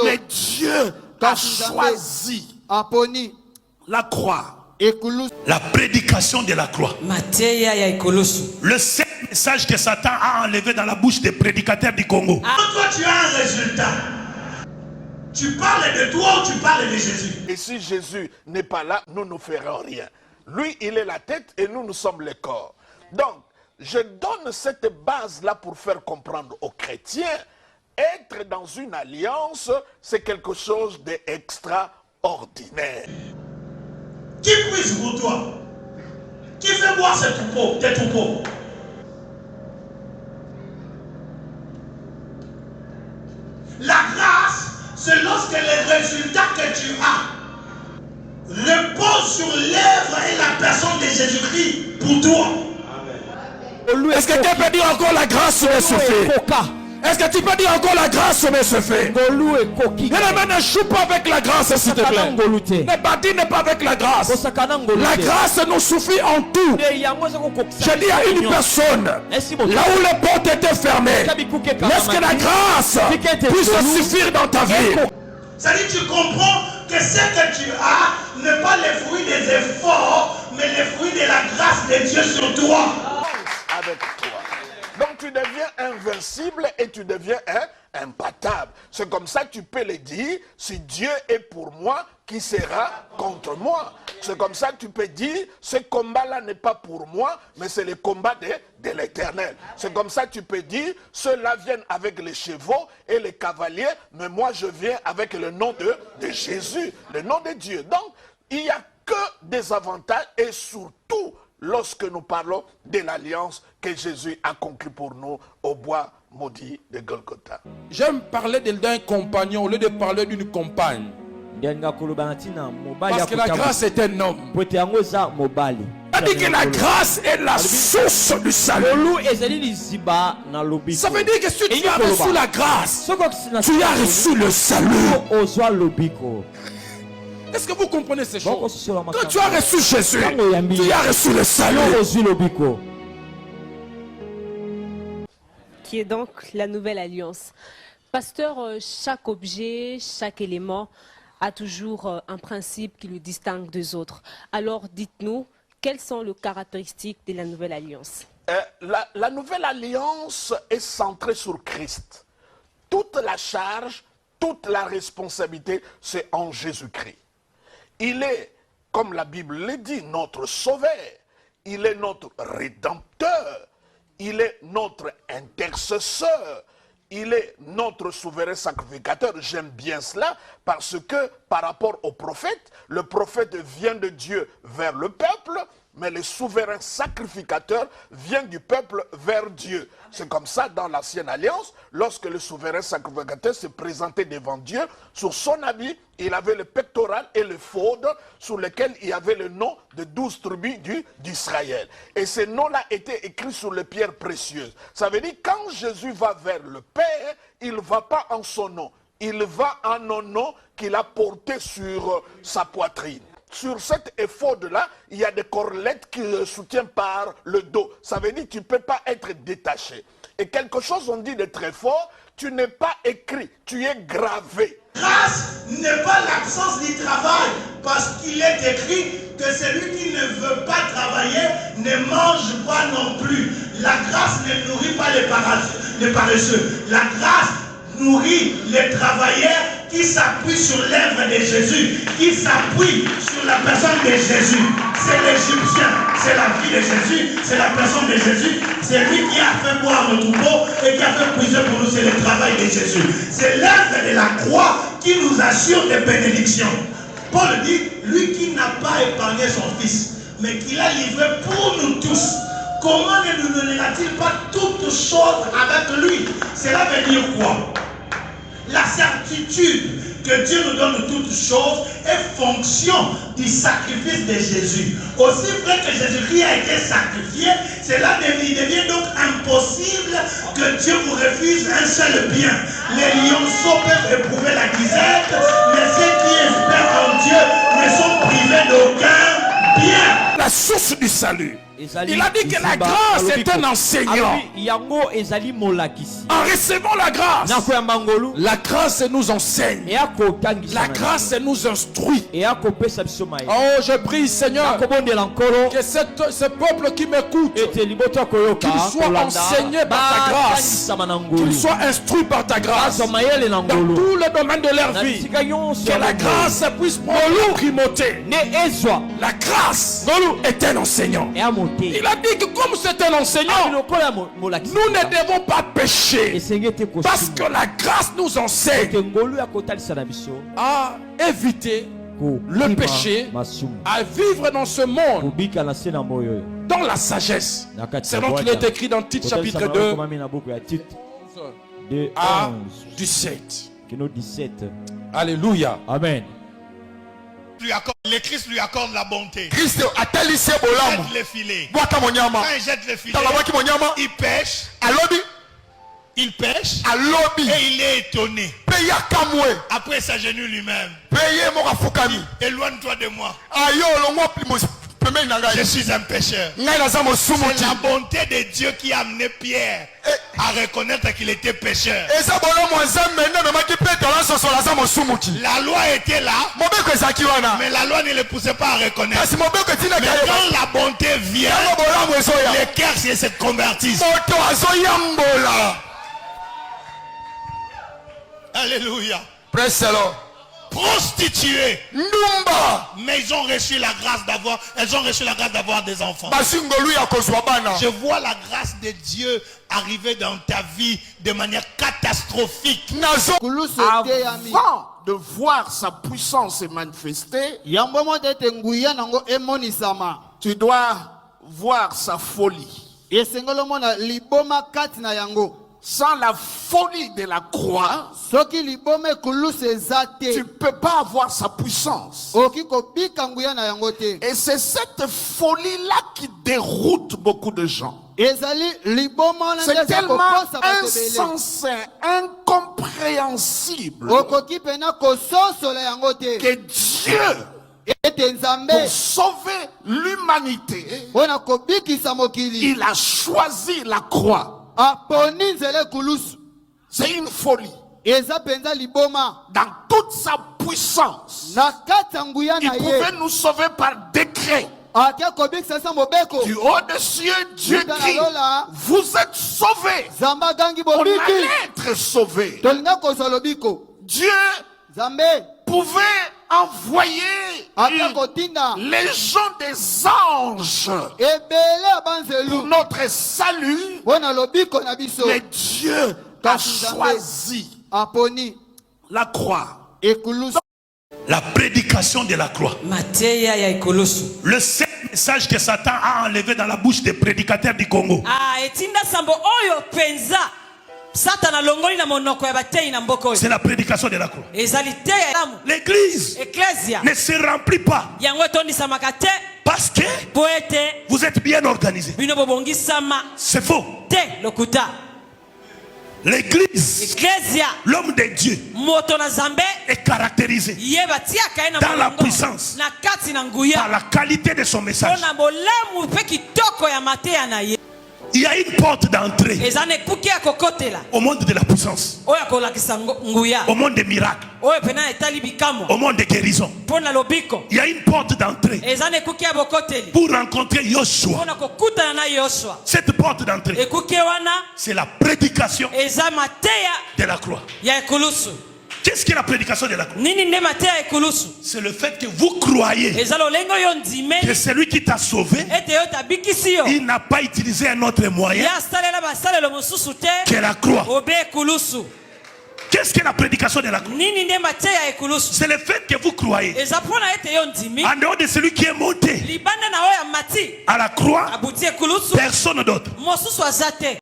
Mais Dieu a choisi la croix. La prédication de la croix. Le seul message que Satan a enlevé dans la bouche des prédicateurs du Congo. Toi, tu as un résultat. Tu parles de toi ou tu parles de Jésus? Et si Jésus n'est pas là, nous ne ferons rien. Lui, il est la tête et nous, nous sommes le corps. Donc, je donne cette base-là pour faire comprendre aux chrétiens, être dans une alliance, c'est quelque chose d'extraordinaire. Qui puise pour toi? Qui fait boire tes troupeaux? La grâce, c'est lorsque les résultats que tu as reposent sur l'œuvre et la personne de Jésus-Christ pour toi. Est-ce que tu peux dire encore la grâce me suffit? Est-ce que tu peux dire encore la grâce me suffit? Ne joue pas avec la grâce, s'il te plaît. Ne badine pas avec la grâce. La grâce nous suffit en tout. Je dis à une personne, là où les portes étaient fermées, laisse que la grâce puisse suffire dans ta vie. C'est-à-dire tu comprends que ce que tu as n'est pas les fruits des efforts, mais les fruits de la grâce de Dieu sur toi. Avec toi. Donc tu deviens invincible et tu deviens imbattable. C'est comme ça que tu peux le dire, si Dieu est pour moi, qui sera contre moi? C'est comme ça que tu peux dire, ce combat-là n'est pas pour moi, mais c'est le combat de l'Éternel. C'est comme ça que tu peux dire, ceux-là viennent avec les chevaux et les cavaliers, mais moi je viens avec le nom de Jésus, le nom de Dieu. Donc, il n'y a que des avantages et surtout, lorsque nous parlons de l'alliance que Jésus a conclue pour nous au bois maudit de Golgotha. J'aime parler d'un compagnon au lieu de parler d'une compagne. Parce que la grâce est un homme. Ça dit que la grâce est la source du salut. Ça veut dire que si tu as reçu la grâce, tu as reçu le salut. Est-ce que vous comprenez ces choses? Quand tu as reçu Jésus, tu as reçu le salut. Qui est donc la nouvelle alliance. Pasteur, chaque objet, chaque élément a toujours un principe qui le distingue des autres. Alors dites-nous, quelles sont les caractéristiques de la nouvelle alliance? La nouvelle alliance est centrée sur Christ. Toute la charge, toute la responsabilité, c'est en Jésus-Christ. Il est, comme la Bible le dit, notre sauveur. Il est notre rédempteur. Il est notre intercesseur. Il est notre souverain sacrificateur. J'aime bien cela parce que par rapport au prophète, le prophète vient de Dieu vers le peuple, mais le souverain sacrificateur vient du peuple vers Dieu. C'est comme ça dans l'ancienne alliance, lorsque le souverain sacrificateur se présentait devant Dieu, sur son habit, il avait le pectoral et le faute sur lequel il y avait le nom de 12 tribus d'Israël. Et ces noms-là étaient écrits sur les pierres précieuses. Ça veut dire quand Jésus va vers le Père, il ne va pas en son nom. Il va en un nom qu'il a porté sur sa poitrine. Sur cet éphode-là, il y a des corlettes qui le soutiennent par le dos. Ça veut dire que tu ne peux pas être détaché. Et quelque chose, on dit de très fort, tu n'es pas écrit, tu es gravé. Grâce n'est pas l'absence du travail, parce qu'il est écrit que celui qui ne veut pas travailler ne mange pas non plus. La grâce ne nourrit pas les paresseux. La grâce nourrit les travailleurs qui s'appuient sur l'œuvre de Jésus, qui s'appuient sur la personne de Jésus. C'est l'Égyptien, c'est la vie de Jésus, c'est la personne de Jésus, c'est lui qui a fait boire le troupeau et qui a fait puiser pour nous, c'est le travail de Jésus. C'est l'œuvre de la croix qui nous assure des bénédictions. Paul dit, lui qui n'a pas épargné son fils, mais qui l'a livré pour nous tous, comment ne nous donnera-t-il pas toutes choses avec lui? Cela veut dire quoi? La certitude que Dieu nous donne toutes choses est fonction du sacrifice de Jésus. Aussi vrai que Jésus-Christ a été sacrifié, cela devient donc impossible que Dieu vous refuse un seul bien. Les lionceaux peuvent éprouver la disette, mais ceux qui espèrent en Dieu ne sont privés d'aucun bien. La source du salut. Il a dit que la grâce est un enseignant. En recevant la grâce nous enseigne. La grâce nous instruit. Oh, je prie, Seigneur, que ce peuple qui m'écoute, qu'il soit enseigné par ta grâce, qu'il soit instruit par ta grâce dans tous les domaines de leur vie. Que la grâce puisse prendre primauté. La grâce est un enseignant. Il a dit que comme c'est un enseignant, nous ne devons pas pécher. Parce que la grâce nous enseigne à éviter le péché, à vivre dans ce monde dans la sagesse. Selon qu'il est écrit dans Tite chapitre 2 à 17. Alléluia. Amen. Le Christ lui accorde la bonté. Christ a tellement Jette les filets. Quand il jette les filets, il pêche. Il pêche et il est étonné. Après s'agenouille lui-même. Éloigne-toi de moi. Je suis un pécheur. C'est la bonté de Dieu qui a amené Pierre à reconnaître qu'il était pécheur. La loi était là, mais la loi ne le poussait pas à reconnaître. Mais quand la bonté vient, les cœurs se convertissent. Alléluia. Prostituées, mais elles ont reçu la grâce d'avoir des enfants. Je vois la grâce de Dieu arriver dans ta vie de manière catastrophique. Avant de voir sa puissance se manifester, tu dois voir sa folie. Sans la folie de la croix, tu ne peux pas avoir sa puissance. Et c'est cette folie-là qui déroute beaucoup de gens. C'est tellement insensé, incompréhensible que Dieu, pour sauver l'humanité, il a choisi la croix. C'est une folie. Dans toute sa puissance, il pouvait nous sauver par décret. Du haut des cieux, Dieu crie, vous êtes sauvés. On allait être sauvés. Dieu pouvait envoyer les gens des anges pour notre salut, mais Dieu a choisi la croix. La prédication de la croix. Le seul message que Satan a enlevé dans la bouche des prédicateurs du Congo. C'est la prédication de la croix. L'église ne se remplit pas parce que vous êtes bien organisé. C'est faux. L'église, l'homme de Dieu est caractérisé dans la puissance, par la qualité de son message. Il y a une porte d'entrée au monde de la puissance, au monde des miracles, au monde des guérisons. Il y a une porte d'entrée pour rencontrer Yoshua. Cette porte d'entrée, c'est la prédication de la croix. Qu'est-ce que la prédication de la croix? C'est le fait que vous croyez que celui qui t'a sauvé, il n'a pas utilisé un autre moyen que la croix. Qu'est-ce que la prédication de la croix? C'est le fait que vous croyez en dehors de celui qui est monté à la croix, personne d'autre.